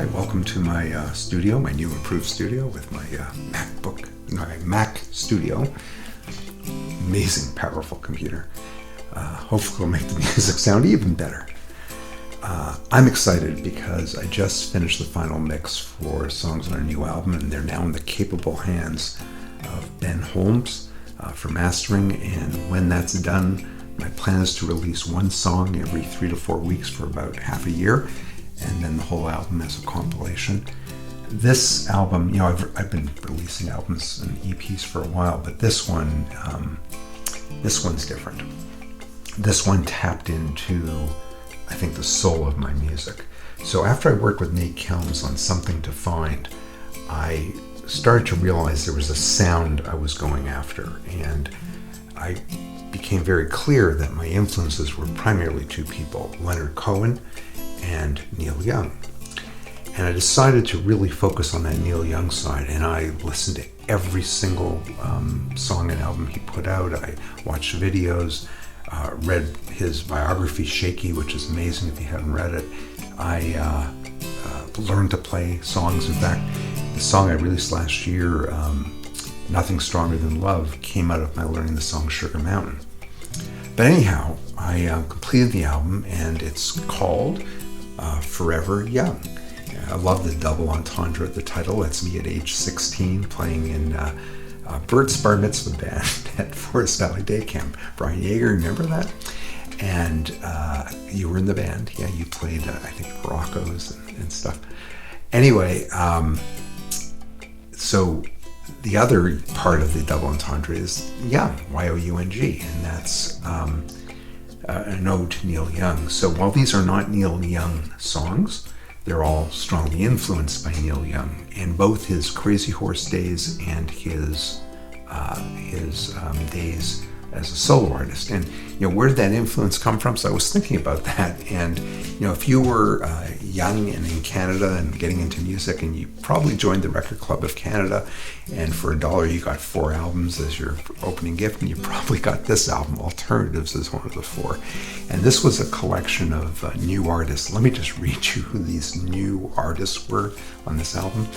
Hi, welcome to my studio, my new improved studio with my my Mac Studio. Amazing, powerful computer. Hopefully it'll make the music sound even better. I'm excited because I just finished the final mix for songs on our new album, and they're now in the capable hands of Ben Holmes for mastering. And when that's done, my plan is to release one song every 3 to 4 weeks for about half a year, and then the whole album as a compilation. This album, I've been releasing albums and EPs for a while, but this one's different. This one tapped into, I think, the soul of my music. So after I worked with Nate Kelms on Something to Find, I started to realize there was a sound I was going after, and I became very clear that my influences were primarily two people, Leonard Cohen and Neil Young. And I decided to really focus on that Neil Young side, and I listened to every single song and album he put out. I watched videos, read his biography, Shaky, which is amazing if you haven't read it. I learned to play songs. In fact, the song I released last year, Nothing Stronger Than Love, came out of my learning the song Sugar Mountain. But anyhow, I completed the album, and it's called Forever Young. I love the double entendre at the title. That's me at age 16 playing in Bert's Bar Mitzvah band at Forest Valley Day Camp. Brian Yeager, remember that? And you were in the band. Yeah, you played, I think, Roccos and stuff. Anyway, so the other part of the double entendre is Young, Y-O-U-N-G, and that's an ode to Neil Young. So while these are not Neil Young songs, they're all strongly influenced by Neil Young, in both his Crazy Horse days and his days as a solo artist. And where did that influence come from? So I was thinking about that, and if you were young and in Canada and getting into music, and you probably joined the Record Club of Canada, and for $1 you got 4 albums as your opening gift, and you probably got this album, Alternatives, as one of the 4. And this was a collection of new artists. Let me just read you who these new artists were on this album.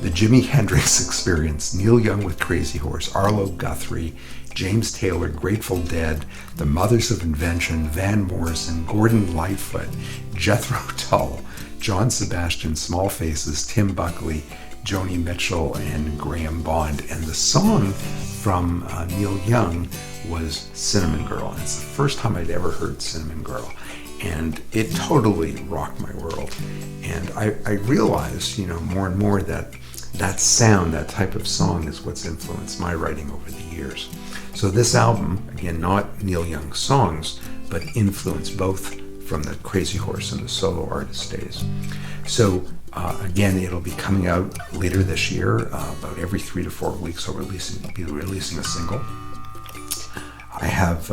The Jimi Hendrix Experience, Neil Young with Crazy Horse, Arlo Guthrie, James Taylor, Grateful Dead, The Mothers of Invention, Van Morrison, Gordon Lightfoot, Jethro Tull, John Sebastian, Small Faces, Tim Buckley, Joni Mitchell, and Graham Bond. And the song from Neil Young was Cinnamon Girl. And it's the first time I'd ever heard Cinnamon Girl. And it totally rocked my world. And I realized, more and more that sound, that type of song is what's influenced my writing over the years. So this album, again, not Neil Young songs, but influenced both from the Crazy Horse and the solo artist days. So again, it'll be coming out later this year. About every 3 to 4 weeks I'll be releasing a single. I have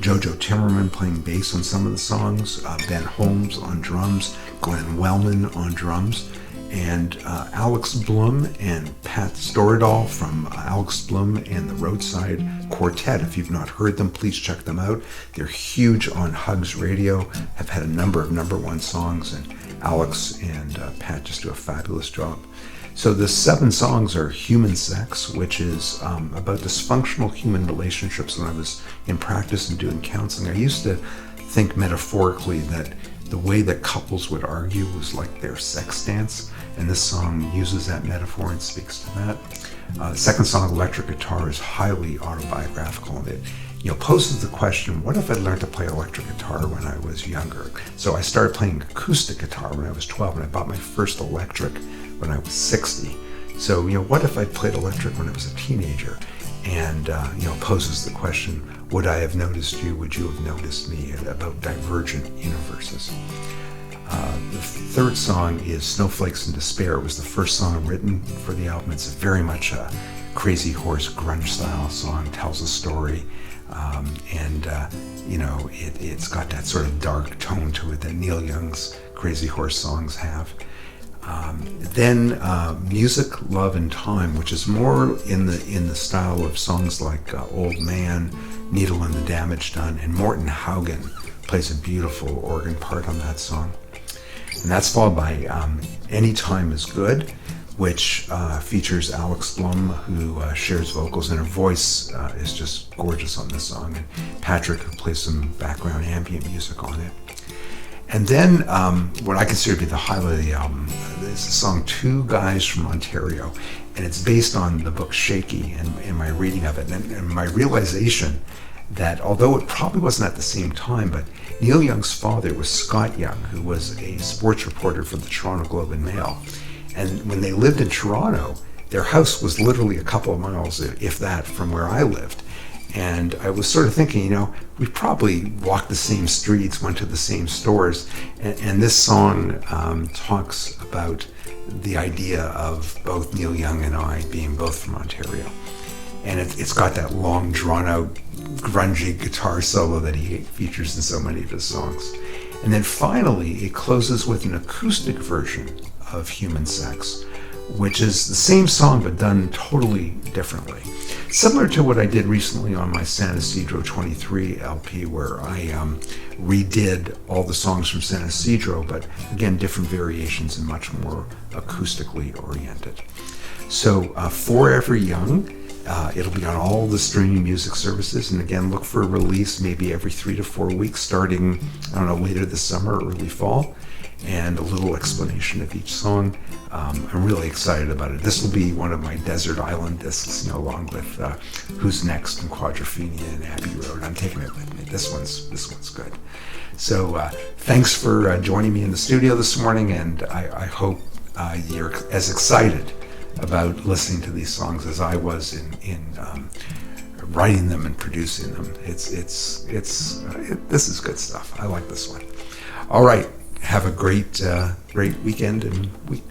Jojo Timmerman playing bass on some of the songs, Ben Holmes on drums, Glenn Wellman on drums, and Alex Blum and Pat Storadol from Alex Blum and the Roadside Quartet. If you've not heard them, please check them out. They're huge on Hugs Radio, have had a number of #1 songs, and Alex and Pat just do a fabulous job. So the 7 songs are Human Sex, which is about dysfunctional human relationships. When I was in practice and doing counseling, I used to think metaphorically that the way that couples would argue was like their sex dance, and this song uses that metaphor and speaks to that. The second song, Electric Guitar, is highly autobiographical, and it poses the question, what if I learned to play electric guitar when I was younger? So I started playing acoustic guitar when I was 12, and I bought my first electric when I was 60. So, what if I played electric when I was a teenager? And, poses the question, would I have noticed you? Would you have noticed me? About divergent universes. The third song is Snowflakes in Despair. It was the first song written for the album. It's very much a Crazy Horse grunge style song, tells a story. It's got that sort of dark tone to it that Neil Young's Crazy Horse songs have. Then Music, Love, and Time, which is more in the style of songs like Old Man, Needle and the Damage Done, and Morten Haugen plays a beautiful organ part on that song. And that's followed by Any Time Is Good, which features Alex Blum, who shares vocals, and her voice is just gorgeous on this song. And Patrick, who plays some background ambient music on it. And then what I consider to be the highlight of the album is the song Two Guys from Ontario. And it's based on the book Shaky and my reading of it. And my realization that although it probably wasn't at the same time, but Neil Young's father was Scott Young, who was a sports reporter for the Toronto Globe and Mail. And when they lived in Toronto, their house was literally a couple of miles, if that, from where I lived. And I was sort of thinking, we probably walked the same streets, went to the same stores. And this song talks about the idea of both Neil Young and I being both from Ontario. And it's got that long, drawn-out, grungy guitar solo that he features in so many of his songs. And then finally, it closes with an acoustic version of Human Sex, which is the same song but done totally differently. Similar to what I did recently on my San Isidro 23 LP, where I redid all the songs from San Isidro, but again, different variations and much more acoustically oriented. So Forever Young, it'll be on all the streaming music services, and again, look for a release maybe every 3 to 4 weeks, starting, later this summer or early fall, and a little explanation of each song. I'm really excited about it. This will be one of my Desert Island discs, along with Who's Next and Quadrophenia and Abbey Road. I'm taking it with me. This one's good. So thanks for joining me in the studio this morning, and I hope you're as excited about listening to these songs as I was in writing them and producing them. This is good stuff. I like this one. All right. Have a great weekend and week.